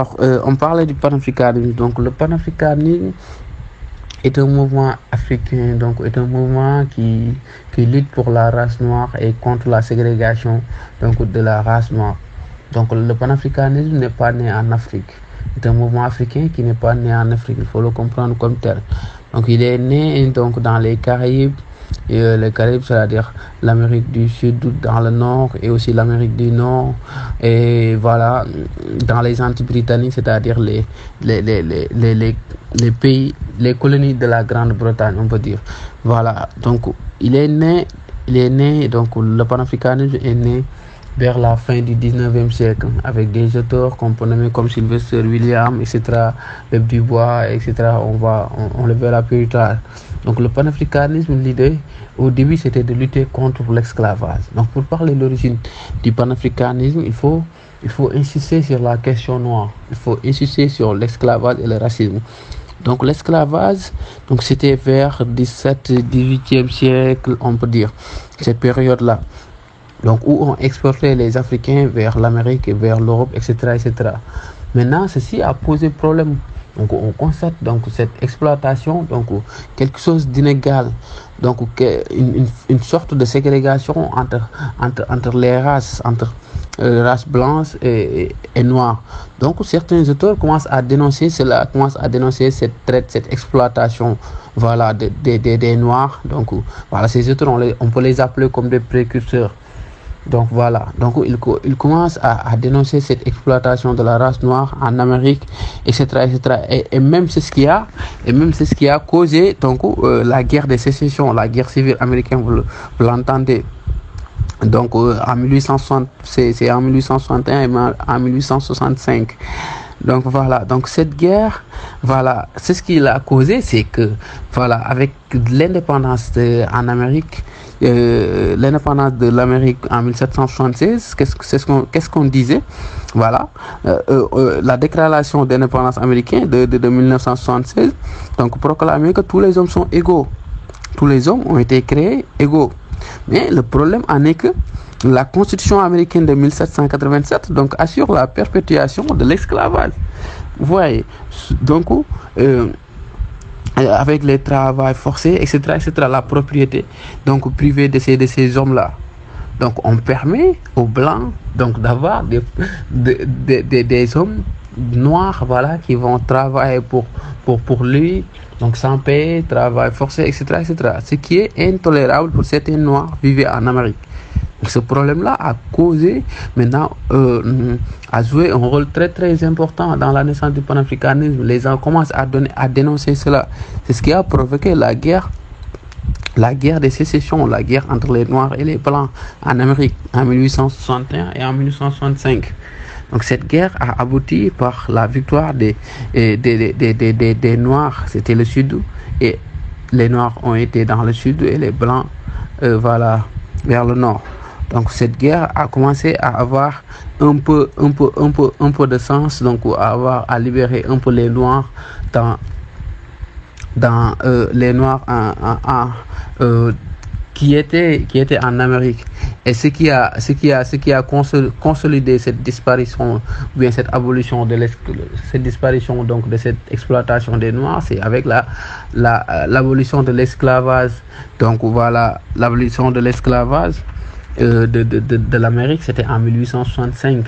Alors, on parlait du panafricanisme. Donc, le panafricanisme est un mouvement africain, donc est un mouvement qui lutte pour la race noire et contre la ségrégation donc, de la race noire. Donc, le panafricanisme n'est pas né en Afrique. C'est un mouvement africain qui n'est pas né en Afrique. Il faut le comprendre comme tel. Donc, il est né donc, dans les Caraïbes. Et les Caraïbes, c'est-à-dire l'Amérique du Sud dans le nord et aussi l'Amérique du Nord. Et voilà, dans les Antilles britanniques, c'est-à-dire les pays, les colonies de la Grande-Bretagne, on peut dire. Voilà, donc donc le panafricanisme est né vers la fin du 19e siècle, avec des auteurs qu'on peut nommer comme Sylvester Williams, etc., Webb Du Bois, etc. On le verra plus tard. Donc le panafricanisme, l'idée, au début, c'était de lutter contre l'esclavage. Donc pour parler de l'origine du panafricanisme, il faut insister sur la question noire. Il faut insister sur l'esclavage et le racisme. Donc l'esclavage, donc c'était vers 17e siècle, on peut dire, cette période-là. Donc où on exportait les Africains vers l'Amérique et vers l'Europe, etc., etc. Maintenant, ceci a posé problème. Donc on constate donc cette exploitation, donc quelque chose d'inégal, donc une sorte de ségrégation entre les races, entre races blanches et noires. Donc certains auteurs commencent à dénoncer cela, commencent à dénoncer cette traite, cette exploitation, voilà, des noirs. Donc voilà, ces auteurs on peut les appeler comme des précurseurs. Donc voilà, donc il commence à dénoncer cette exploitation de la race noire en Amérique, etc., etc. Et même c'est ce qui a causé donc la guerre de sécession, la guerre civile américaine, vous l'entendez. Donc en 1860, c'est en 1861 et en 1865. Donc voilà, donc cette guerre, voilà, c'est ce qui l'a causé, c'est que voilà, avec l'indépendance en Amérique, l'indépendance de l'Amérique en 1776, qu'est-ce qu'on disait, voilà, la déclaration d'indépendance américaine de 1976, donc proclamait que tous les hommes sont égaux, tous les hommes ont été créés égaux. Mais le problème en est que la Constitution américaine de 1787 donc assure la perpétuation de l'esclavage. Vous voyez, donc avec les travaux forcés, etc., etc., la propriété donc privée de ces hommes-là. Donc on permet aux blancs donc d'avoir des hommes noirs, voilà, qui vont travailler pour lui, donc sans payer, travail forcé, etc., etc. Ce qui est intolérable pour certains noirs vivant en Amérique. Donc, ce problème-là a causé, maintenant, a joué un rôle très très important dans la naissance du panafricanisme. Les gens commencent à dénoncer cela. C'est ce qui a provoqué la guerre de sécession, la guerre entre les noirs et les blancs en Amérique en 1861 et en 1865. Donc cette guerre a abouti par la victoire des noirs, c'était le sud, et les noirs ont été dans le sud et les blancs voilà, vers le nord. Donc cette guerre a commencé à avoir un peu de sens, donc à libérer un peu les noirs dans les noirs qui étaient en Amérique. Et ce qui a consolidé cette disparition, ou bien cette abolition cette disparition donc de cette exploitation des noirs, c'est avec l'abolition de l'esclavage. Donc voilà, l'abolition de l'esclavage de l'Amérique, c'était en 1865.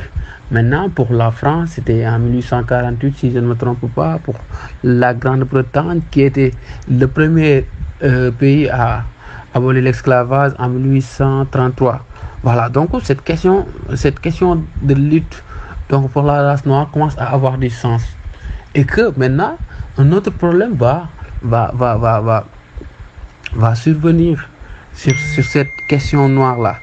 Maintenant, pour la France, c'était en 1848, si je ne me trompe pas, pour la Grande-Bretagne, qui était le premier pays à abolir l'esclavage en 1833. Voilà, donc cette question de lutte donc pour la race noire commence à avoir du sens. Et que maintenant, un autre problème va survenir sur cette question noire-là.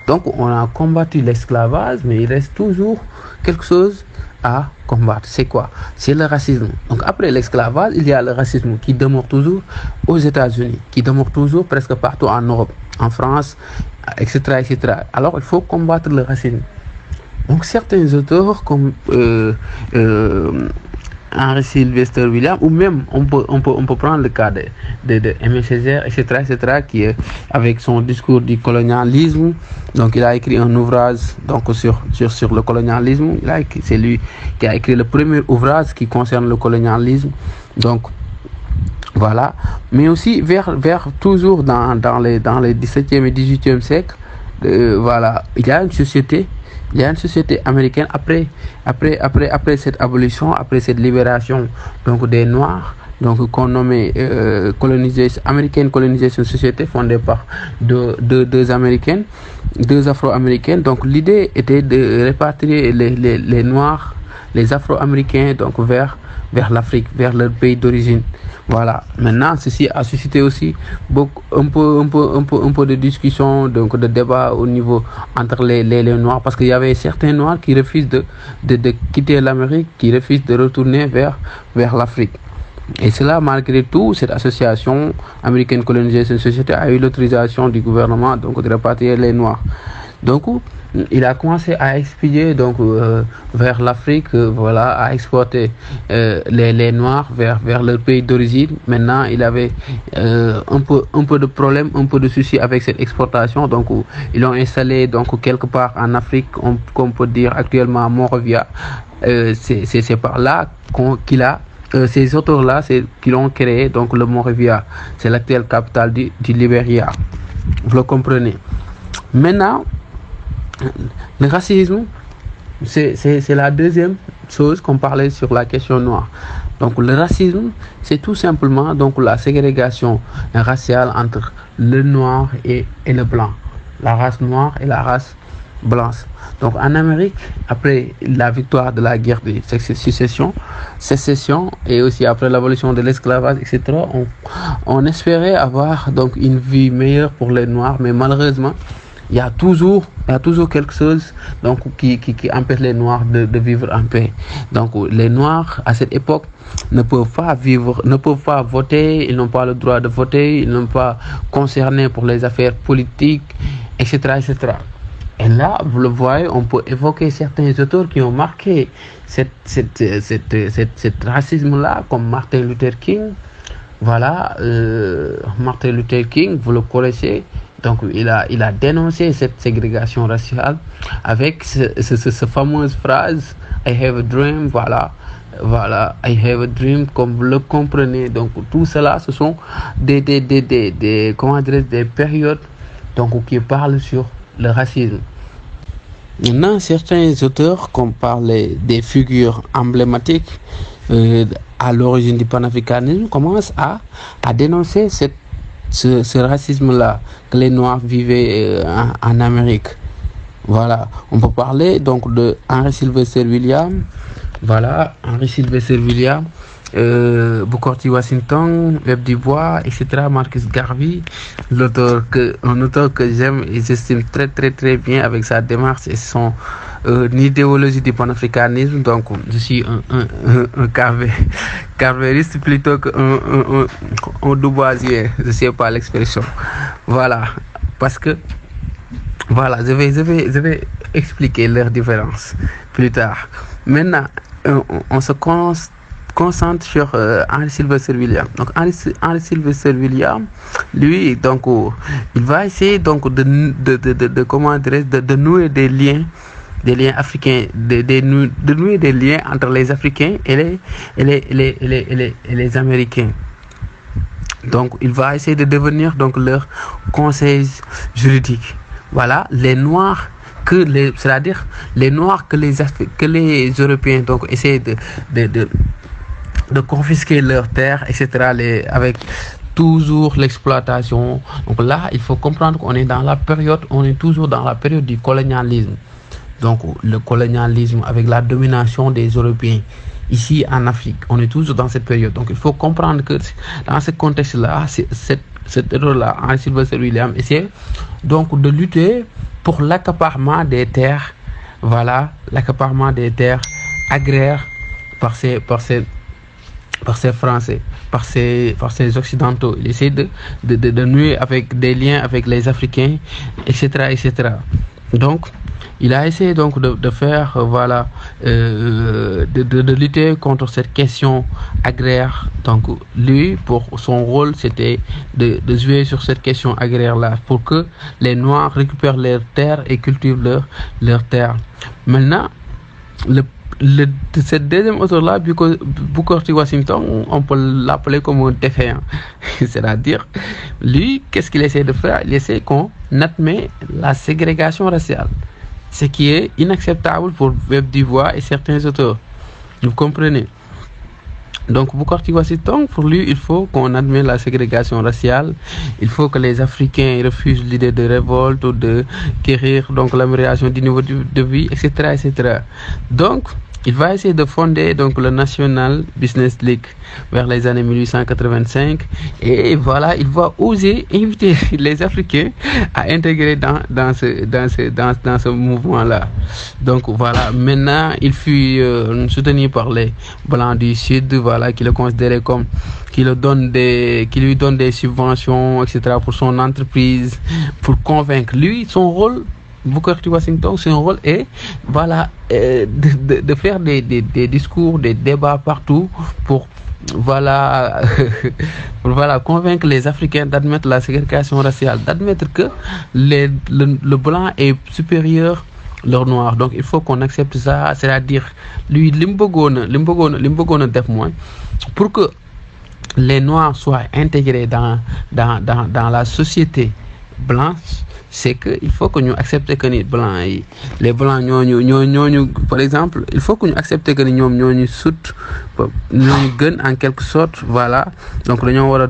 Donc on a combattu l'esclavage, mais il reste toujours quelque chose à combattre. C'est quoi? C'est le racisme. Donc après l'esclavage, il y a le racisme qui demeure toujours aux États-Unis, qui demeure toujours presque partout en Europe, en France, etc., etc. Alors il faut combattre le racisme. Donc certains auteurs comme Henry Sylvester Williams, ou même on peut prendre le cas de Aimé Césaire, etc., qui est avec son discours du colonialisme. Donc il a écrit un ouvrage donc sur le colonialisme. C'est lui qui a écrit le premier ouvrage qui concerne le colonialisme. Donc voilà, mais aussi vers toujours dans les 17e et 18e siècles, voilà, il y a une société américaine après cette abolition, après cette libération donc des Noirs, donc qu'on nommait American Colonization Society, fondée par deux Américaines, deux Afro-Américaines. Donc l'idée était de répatrier les Noirs, les Afro-Américains donc vers l'Afrique, vers leur pays d'origine. Voilà. Maintenant, ceci a suscité aussi un peu de discussion, donc de débat au niveau entre les Noirs, parce qu'il y avait certains Noirs qui refusent de quitter l'Amérique, qui refusent de retourner vers l'Afrique. Et cela, malgré tout, cette association American Colonization Society a eu l'autorisation du gouvernement donc de répatrier les Noirs. Donc, il a commencé à expédier donc vers l'Afrique, voilà, à exporter les Noirs vers leur pays d'origine. Maintenant, il avait un peu de problème, un peu de soucis avec cette exportation. Donc, ils l'ont installé donc quelque part en Afrique, qu'on peut dire actuellement à Monrovia. C'est par là qu'il a ces auteurs-là, qui l'ont créé, donc le Monrovia, c'est l'actuelle capitale du Libéria. Vous le comprenez. Maintenant, le racisme, c'est la deuxième chose qu'on parlait sur la question noire. Donc le racisme, c'est tout simplement donc la ségrégation raciale entre le noir et le blanc, la race noire et la race blanche. Donc en Amérique, après la victoire de la guerre de sécession et aussi après l'abolition de l'esclavage, etc., on espérait avoir donc une vie meilleure pour les noirs, mais malheureusement, il y a toujours quelque chose donc qui empêche les Noirs de vivre en paix. Donc les Noirs à cette époque ne peuvent pas voter, ils n'ont pas le droit de voter, ils n'ont pas concernés pour les affaires politiques, etc., etc. Et là, vous le voyez, on peut évoquer certains auteurs qui ont marqué cet racisme-là, comme Martin Luther King. Voilà, Martin Luther King, vous le connaissez. Donc il a dénoncé cette ségrégation raciale avec cette fameuse phrase I have a dream, voilà, I have a dream, comme vous le comprenez. Donc tout cela, ce sont des périodes donc qui parlent sur le racisme. Maintenant, certains auteurs, comme parlait des figures emblématiques à l'origine du panafricanisme, commencent à dénoncer ce racisme-là que les Noirs vivaient en Amérique. Voilà, on peut parler donc de Henry Sylvester Williams. Voilà, Henry Sylvester Williams, Booker T. Washington, Webb Du Bois, etc., Marcus Garvey, un auteur que j'aime et j'estime très très très bien avec sa démarche et son idéologie du panafricanisme. Donc je suis un carvériste plutôt qu'un duboisier, je ne sais pas l'expression. Voilà, parce que voilà, je vais expliquer leur différence plus tard. Maintenant, on se concentre sur Henry Sylvester Williams. Donc Henry Sylvester Williams, lui, donc il va essayer donc de nouer des liens africains, de nouer des liens entre les Africains et les Américains. Donc il va essayer de devenir donc leur conseil juridique. Voilà, les Noirs c'est-à-dire les Noirs que les Européens donc essaient de confisquer leurs terres, etc., avec toujours l'exploitation. Donc là, il faut comprendre qu'on est toujours dans la période du colonialisme. Donc le colonialisme avec la domination des Européens ici en Afrique, on est toujours dans cette période. Donc il faut comprendre que dans ce contexte-là, cet erreur-là, Henry Sylvester Williams essaie donc de lutter pour l'accaparement des terres, voilà, l'accaparement des terres agraires par ces Français, par ces Occidentaux. Il essaie de nouer avec des liens avec les Africains, etc., etc. Donc Il a essayé donc de faire, voilà, de lutter contre cette question agraire. Donc, lui, pour son rôle, c'était de jouer sur cette question agraire-là pour que les Noirs récupèrent leurs terres et cultivent leurs terres. Maintenant, cette deuxième auteur-là, Booker T. Washington, on peut l'appeler comme un défaillant. C'est-à-dire, lui, qu'est-ce qu'il essaie de faire? Il essaie qu'on admet la ségrégation raciale, ce qui est inacceptable pour Webb Du Bois et certains auteurs. Vous comprenez? Donc, Booker T. Washington, pour lui, il faut qu'on admette la ségrégation raciale. Il faut que les Africains refusent l'idée de révolte ou de quérir donc l'amélioration du niveau de vie, etc., etc. Donc, il va essayer de fonder donc le National Business League vers les années 1885 et voilà, il va oser inviter les Africains à intégrer dans ce mouvement-là. Donc voilà, maintenant il fut soutenu par les Blancs du Sud, voilà, qui le considéraient comme qui lui donnent des subventions, etc., pour son entreprise, pour convaincre. Lui, son rôle, Booker T. Washington, son rôle est, voilà, de faire des discours, des débats partout pour, voilà, pour, voilà, convaincre les Africains d'admettre la ségrégation raciale, d'admettre que le blanc est supérieur leur noir. Donc il faut qu'on accepte ça, c'est-à-dire lui l'imbogone def moins pour que les noirs soient intégrés dans la société blanche. C'est que il faut que nous accepter que les blancs, par exemple, il faut que nous accepter que nous en quelque sorte, voilà. Donc nous avons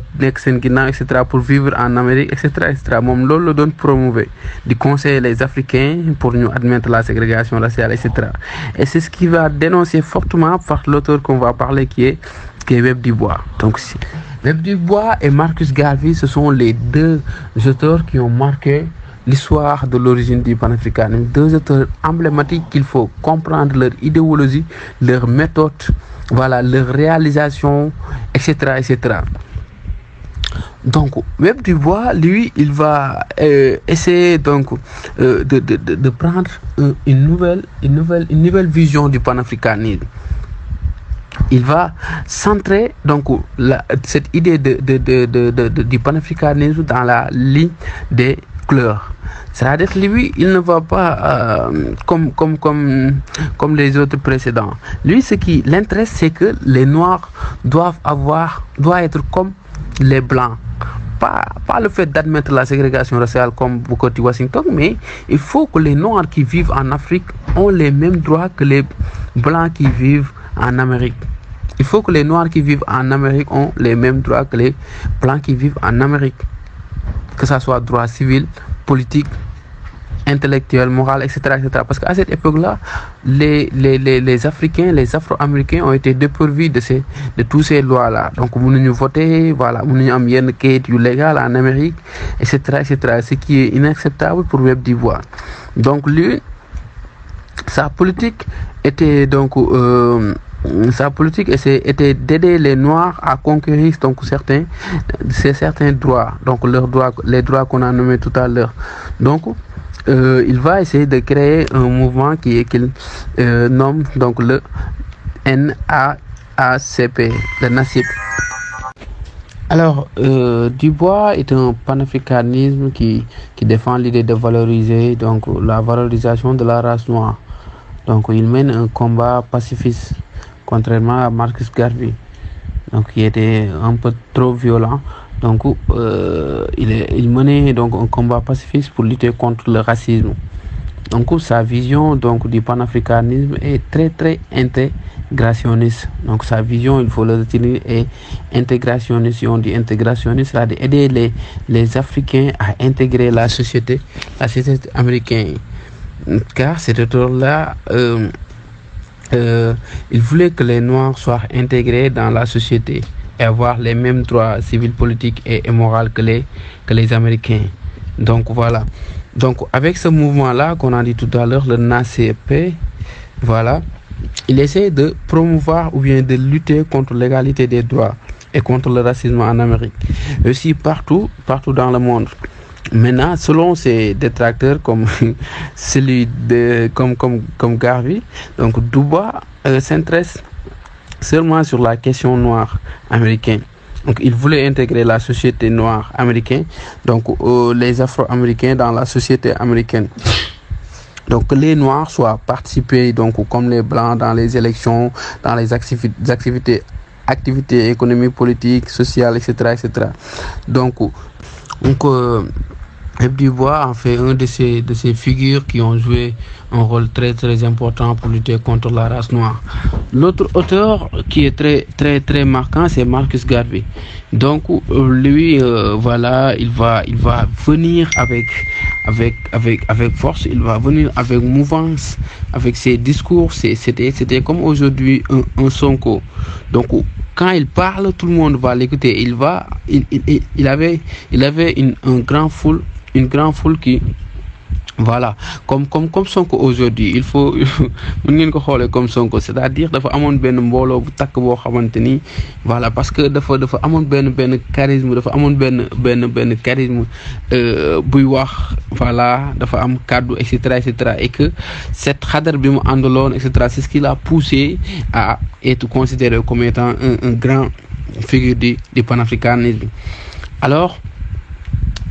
etc., pour vivre en Amérique, etc., etc. Mon lolo le donne promouvoir, de conseiller les Africains pour nous admettre la ségrégation raciale, etc. Et c'est ce qui va dénoncer fortement par l'auteur qu'on va parler qui est Webb Du Bois. Donc Webb Du Bois et Marcus Garvey, ce sont les deux auteurs qui ont marqué l'histoire de l'origine du panafricanisme. Deux auteurs emblématiques qu'il faut comprendre leur idéologie, leur méthode, voilà, leur réalisation, etc., etc. Donc, Webb Du Bois, lui, il va essayer donc de prendre une nouvelle vision du panafricanisme. Il va centrer donc cette idée du panafricanisme dans la ligne des couleurs. C'est-à-dire lui, il ne va pas comme les autres précédents. Lui, ce qui l'intéresse, c'est que les Noirs doivent être comme les Blancs. Pas le fait d'admettre la ségrégation raciale comme Booker T. Washington, mais il faut que les Noirs qui vivent en Afrique ont les mêmes droits que les Blancs qui vivent en Amérique. Il faut que les Noirs qui vivent en Amérique ont les mêmes droits que les Blancs qui vivent en Amérique. Que ce soit droit civil, politique, intellectuel, moral, etc., etc. Parce qu'à cette époque-là, les Africains, les Afro-Américains ont été dépourvus de toutes ces lois-là. Donc, nous avons voté, voilà, nous avons mis une quête légale en Amérique, etc., etc. Ce qui est inacceptable pour Webb Du Bois. Donc, lui, sa politique était donc était d'aider les Noirs à conquérir donc certains droits, donc les droits qu'on a nommés tout à l'heure. Donc il va essayer de créer un mouvement qu'il nomme donc le NAACP, le NACP. Alors, Du Bois est un panafricanisme qui défend l'idée de valoriser donc la valorisation de la race noire. Donc, il mène un combat pacifiste, contrairement à Marcus Garvey, donc qui était un peu trop violent. Donc, il menait donc un combat pacifiste pour lutter contre le racisme. Donc, sa vision donc du panafricanisme est très très intégrationniste. Donc, sa vision, il faut le retenir, est intégrationniste. Si on dit intégrationniste, c'est aider les Africains à intégrer la société américaine. Car cet auteur-là, il voulait que les Noirs soient intégrés dans la société et avoir les mêmes droits civils, politiques et moraux que les Américains. Donc voilà. Donc avec ce mouvement-là qu'on a dit tout à l'heure, le NACP, voilà, il essaie de promouvoir ou bien de lutter contre l'égalité des droits et contre le racisme en Amérique. Aussi partout dans le monde. Maintenant, selon ses détracteurs comme comme Garvey, donc Dubois s'intéresse seulement sur la question noire américaine. Donc, il voulait intégrer la société noire américaine, donc les Afro-Américains dans la société américaine. Donc, que les Noirs soient participés, donc comme les Blancs, dans les élections, dans les activités économiques, politiques, sociales, etc., etc. Donc F. Du Bois en fait un de ces figures qui ont joué un rôle très très important pour lutter contre la race noire. L'autre auteur qui est très marquant, c'est Marcus Garvey. Donc lui, voilà, il va venir avec force, il va venir avec mouvance, avec ses discours. C'était comme aujourd'hui un Sonko. Donc quand il parle, tout le monde va l'écouter. Il avait une grande foule qui, voilà, comme Sonko aujourd'hui. Il faut mën ngeen ko xoolee comme Sonko, c'est-à-dire dafa amoon benn mbooloo bu takk boo xamante ni, voilà, parce que dafa amoon benn charisme, dafa amoon benn charisme buy wax, voilà, dafa am kàddu, etc., et que cette xadar bi mu àndaloon, etc., c'est ce qui l'a poussé à être considéré comme étant un grand figure du panafricanisme. Alors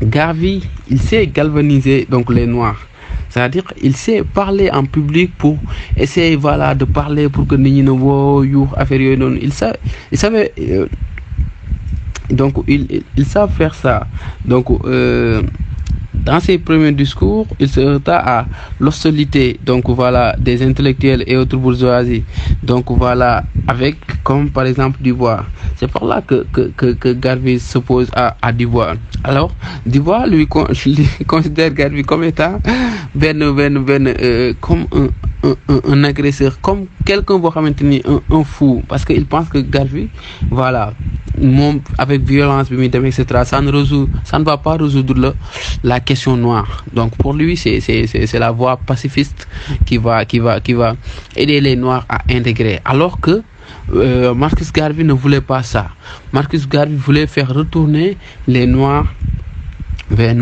Garvey, il sait galvaniser donc les Noirs, c'est-à-dire il sait parler en public pour essayer, voilà, de parler pour que nit ñi ne woo yu affaire yooyu noonu. Il savait donc il savent faire ça. Donc dans ses premiers discours, il se heurta à l'hostilité, donc voilà, des intellectuels et autres bourgeoisie. Donc voilà, avec comme par exemple Dubois. C'est par là que Garvey s'oppose à Dubois. Alors Dubois lui considère Garvey comme étant comme un agresseur, comme quelqu'un boo xamante ni un fou, parce que il pense que Garvey, voilà, moom avec violence bi muy dem, etc., ça ne va pas résoudre la question noire. Donc pour lui, c'est la voie pacifiste qui va aider les Noirs à intégrer, alors que Marcus Garvey ne voulait pas ça. Marcus Garvey voulait faire retourner les Noirs vers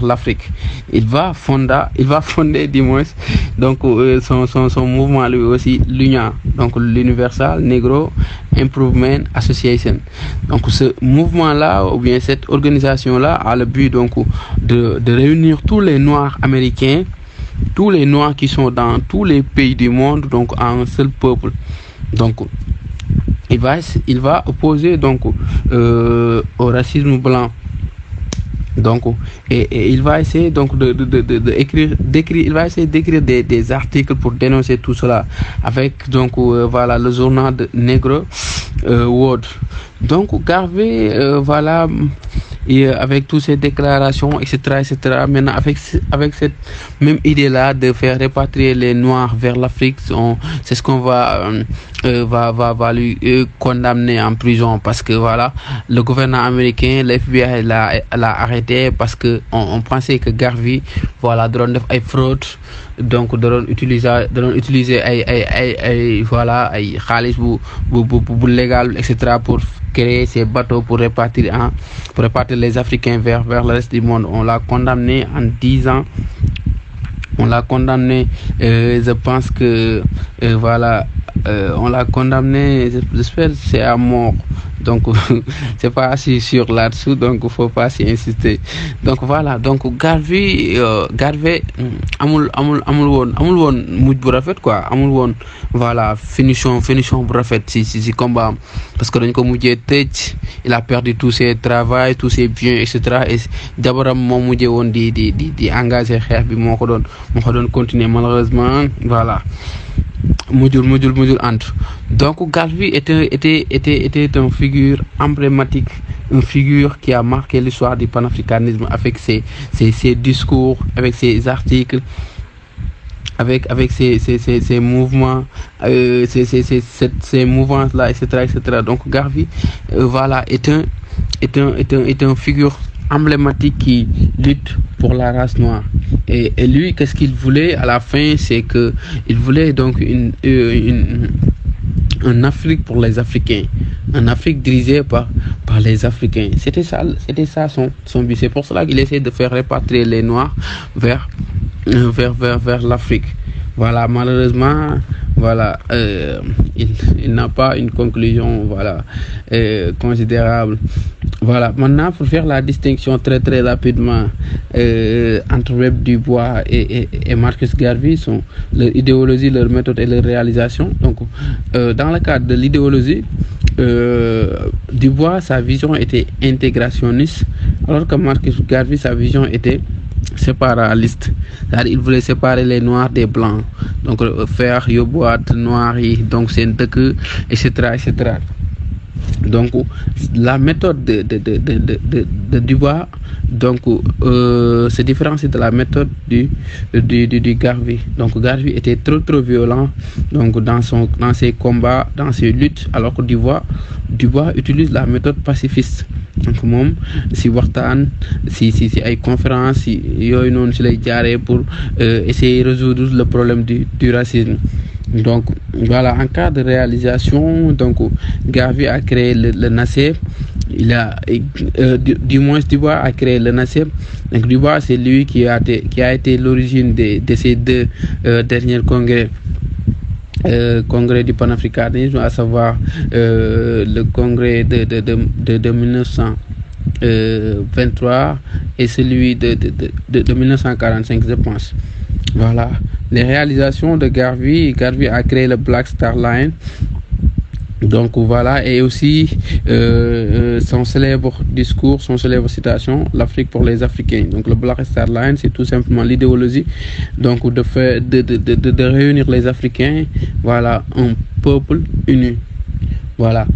l'Afrique. Il va fonder du moins donc son mouvement lui aussi, l'UNIA, donc l'Universal Negro Improvement Association. Donc ce mouvement là, ou bien cette organisation là, a le but donc de réunir tous les Noirs américains, tous les Noirs qui sont dans tous les pays du monde, donc en un seul peuple. Donc il va opposer donc au racisme blanc. Donc et il va essayer donc d'écrire des articles pour dénoncer tout cela, avec donc voilà, le journal de Negro World. Donc Garvey, voilà, et avec toutes ces déclarations, etc., maintenant avec cette même idée là de faire répatrier les Noirs vers l'Afrique, c'est ce qu'on va lui condamner en prison, parce que voilà, le gouvernement américain, l'FBI l'a arrêté parce que on pensait que Garvey, voilà, doon def ay fraude, donc doon utiliser ay voilà, ay xaalis bu légal, etc., pour créer ces bateaux pour répartir les Africains vers le reste du monde. On l'a condamné en 10 ans. On l'a condamné, je pense que voilà, on l'a condamné, j'espère c'est à mort. Donc c'est pas assez sûr là-dessous, donc faut pas s'y insister. Donc voilà, donc Garvey amul woon mujj bu rafet, quoi, amul woon, voilà, finition bu rafet si combat, parce que dañ ko mujjee tëj. Il a perdu tous ses travail, tous ses biens, etc., et jabaram moo mujjee woon di engagé xeex bi, moo ko doon continuer, malheureusement, voilà, mujjul entre. Donc Garvey était une figure emblématique, une figure qui a marqué l'histoire du panafricanisme avec ses discours, avec ses articles, avec ces mouvements, ces mouvements là, etc. Donc Garvey, voilà, est un figure emblématique qui lutte pour la race noire. Et lui, qu'est-ce qu'il voulait à la fin? C'est que il voulait donc une Afrique pour les Africains, une Afrique dirigée par par les Africains. C'était ça son but. C'est pour cela qu'il essaie de faire répatrier les Noirs vers l'Afrique. Voilà, malheureusement, voilà, il n'a pas une conclusion, voilà, considérable. Voilà, maintenant, pour faire la distinction très très rapidement entre Webb Du Bois et Marcus Garvey, leur idéologie, leur méthode et leur réalisation. Donc, dans le cadre de l'idéologie, Du Bois, sa vision était intégrationniste, alors que Marcus Garvey, sa vision était séparaliste. C'est-à-dire il voulait séparer les noirs des blancs, donc faire yóbbuwaat noirs yi donc seen dëkk, etc. Donc la méthode de Dubois donc se différencie de la méthode du Garvey. Donc Garvey était trop violent donc dans ses combats, dans ses luttes, alors que Dubois utilise la méthode pacifiste. Donc moom si waxtaan si ay conférences si yooyu noonu si lay jaaree pour essayer de résoudre le problème du racisme. Donc voilà, en cas de réalisation, donc Garvey a créé le NACEP. Il a du moins Dubois a créé le NACEP. Donc Dubois, c'est lui qui a été l'origine de ces deux derniers congrès du panafricanisme, à savoir le congrès de 1923 et celui de 1945, je pense. Voilà, les réalisations de Garvey a créé le Black Star Line. Donc voilà, et aussi son célèbre discours, son célèbre citation, l'Afrique pour les Africains. Donc le Black Star Line, c'est tout simplement l'idéologie donc de réunir les Africains, voilà, un peuple uni. Voilà.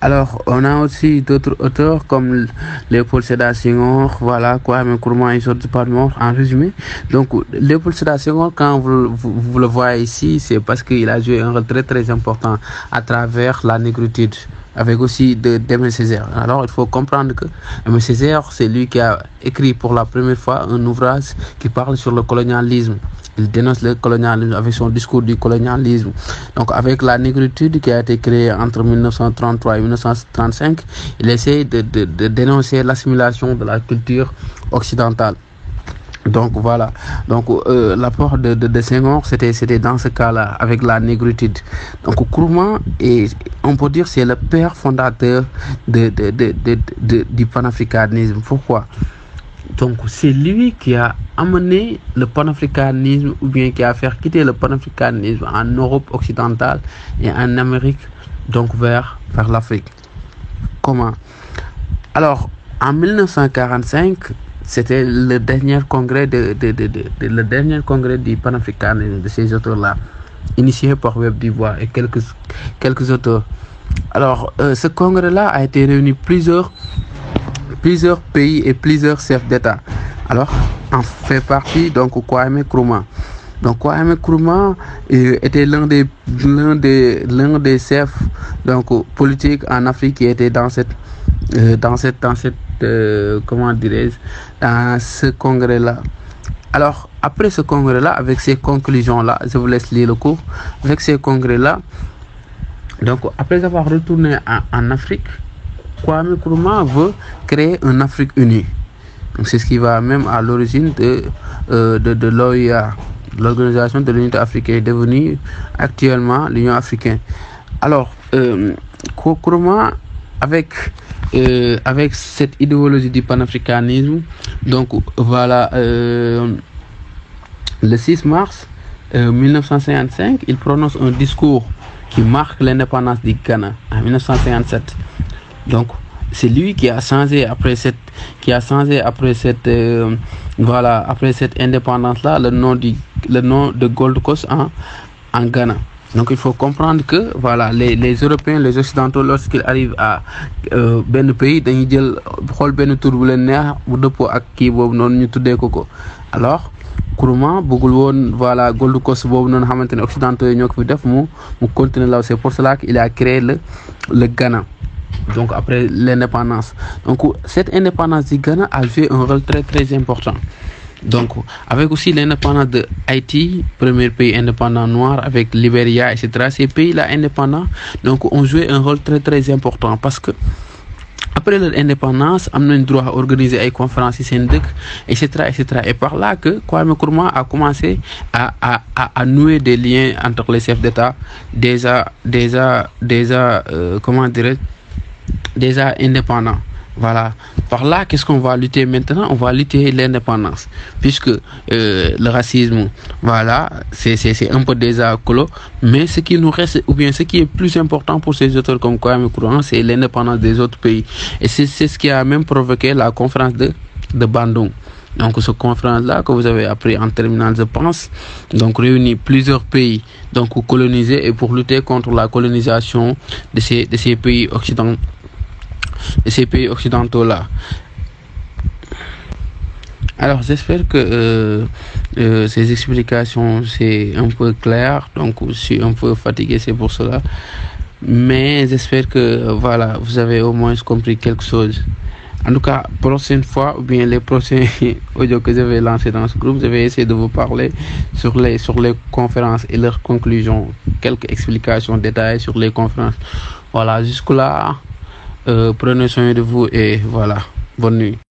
Alors, on a aussi d'autres auteurs comme Léopold Sédar Senghor, voilà, Kwame Nkrumah et autres parlements en résumé. Donc, Léopold Sédar Senghor, quand vous le voyez ici, c'est parce qu'il a joué un rôle très très important à travers la négritude, avec aussi d'Aimé Césaire. Alors, il faut comprendre que Aimé Césaire, c'est lui qui a écrit pour la première fois un ouvrage qui parle sur le colonialisme. Il dénonce le colonialisme avec son discours du colonialisme. Donc avec la négritude qui a été créée entre 1933 et 1935, il essaie de dénoncer l'assimilation de la culture occidentale. Donc voilà, donc l'apport de Senghor, c'était dans ce cas-là, avec la négritude. Donc Nkrumah, on peut dire, c'est le père fondateur du panafricanisme. Pourquoi? Donc c'est lui qui a amené le panafricanisme, ou bien qui a fait quitter le panafricanisme en Europe occidentale et en Amérique, donc vers l'Afrique. Comment? Alors en 1945, c'était le dernier congrès le dernier congrès du panafricanisme, de ces auteurs-là, initié par Webb Du Bois et quelques auteurs. Alors ce congrès-là a été réuni plusieurs pays et plusieurs chefs d'État. Alors, en fait partie donc Kwame Nkrumah. Donc Kwame Nkrumah était l'un des chefs donc politiques en Afrique qui était dans cette comment dirais-je, dans ce congrès-là. Alors, après ce congrès-là, avec ces conclusions-là, je vous laisse lire le cours. Avec ces congrès-là, donc après avoir retourné en Afrique, Kwame Nkrumah veut créer une Afrique unie. Donc c'est ce qui va même à l'origine de l'OUA, l'Organisation de l'Unité africaine, devenue actuellement l'Union africaine. Alors, Nkrumah, avec cette idéologie du panafricanisme, donc voilà, le 6 mars 1955, il prononce un discours qui marque l'indépendance du Ghana en 1957. Donc c'est lui qui a changé après cette indépendance là le nom de Gold Coast en Ghana. Donc il faut comprendre que voilà, les Européens, les Occidentaux, lorsqu'ils arrivent à benn pays, dañuy jël xool benn tur bu leen neex bu dëppoo ak kii boobu noonu ñu tuddee ko. Alors Nkrumah bëggul woon voilà Gold Coast boobu noonu xamante ne Occidentaux yi ñoo ko fi def mu continuer là. C'est pour cela qu'il a créé le Ghana. Donc après l'indépendance. Donc cette indépendance du Ghana a joué un rôle très très important. Donc, avec aussi l'indépendance de Haïti, premier pays indépendant noir, avec Libéria, etc., ces pays-là indépendants, donc, ont joué un rôle très, très important parce que après leur indépendance, am nañ droit à organiser ay conférences etc., etc. Et par là que Kwame Nkrumah a commencé à nouer des liens entre les chefs d'État comment dirais déjà indépendants. Voilà. Par là, qu'est-ce qu'on va lutter maintenant? On va lutter l'indépendance, puisque le racisme, voilà, c'est un peu déjà clos. Mais ce qui nous reste, ou bien ce qui est plus important pour ces auteurs comme Kwame Nkrumah, c'est l'indépendance des autres pays. Et c'est ce qui a même provoqué la conférence de Bandung. Donc, cette conférence-là que vous avez appris en terminale, je pense, donc réunit plusieurs pays, donc colonisés, et pour lutter contre la colonisation de ces pays occidentaux. De ces pays occidentaux-là. Alors, j'espère que ces explications, c'est un peu clair. Donc, je suis un peu fatigué, c'est pour cela. Mais j'espère que, voilà, vous avez au moins compris quelque chose. En tout cas, prochaine fois, ou bien les prochains audios que je vais lancer dans ce groupe, je vais essayer de vous parler sur les conférences et leurs conclusions. Quelques explications détaillées sur les conférences. Voilà, jusque-là. Prenez soin de vous et voilà, bonne nuit.